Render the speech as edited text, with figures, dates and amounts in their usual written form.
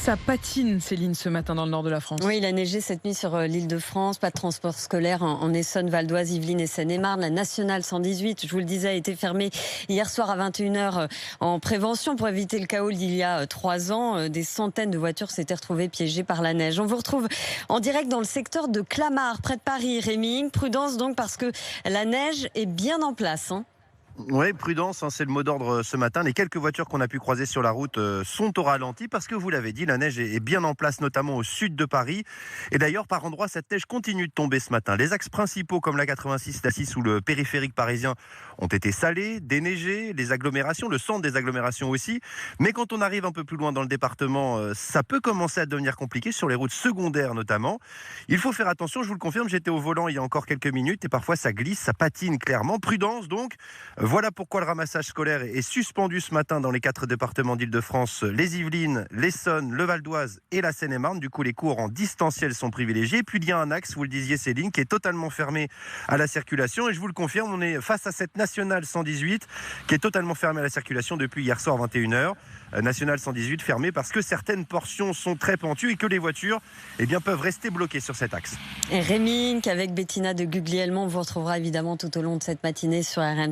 Ça patine, Céline, ce matin dans le nord de la France. Oui, il a neigé cette nuit sur l'Île-de-France. Pas de transport scolaire en Essonne, Val d'Oise, Yvelines et Seine-et-Marne. La nationale 118, je vous le disais, a été fermée hier soir à 21h en prévention pour éviter le chaos d'il y a 3 ans. Des centaines de voitures s'étaient retrouvées piégées par la neige. On vous retrouve en direct dans le secteur de Clamart, près de Paris. Rémi, prudence donc parce que la neige est bien en place. Oui, prudence, c'est le mot d'ordre ce matin. Les quelques voitures qu'on a pu croiser sur la route sont au ralenti parce que vous l'avez dit, la neige est bien en place, notamment au sud de Paris. Et d'ailleurs, par endroits, cette neige continue de tomber ce matin. Les axes principaux comme la 86, la 6 ou le périphérique parisien ont été salés, déneigés, les agglomérations, le centre des agglomérations aussi. Mais quand on arrive un peu plus loin dans le département, ça peut commencer à devenir compliqué, sur les routes secondaires notamment. Il faut faire attention, je vous le confirme, j'étais au volant il y a encore quelques minutes et parfois ça glisse, ça patine clairement. Prudence donc. Voilà pourquoi le ramassage scolaire est suspendu ce matin dans les 4 départements d'Île-de-France, les Yvelines, l'Essonne, le Val d'Oise et la Seine-et-Marne. Du coup, les cours en distanciel sont privilégiés. Puis il y a un axe, vous le disiez Céline, qui est totalement fermé à la circulation. Et je vous le confirme, on est face à cette nationale 118 qui est totalement fermée à la circulation depuis hier soir 21h. Nationale 118 fermée parce que certaines portions sont très pentues et que les voitures peuvent rester bloquées sur cet axe. Et Rémi, avec Bettina de Guglielmo, on vous retrouvera évidemment tout au long de cette matinée sur RMC.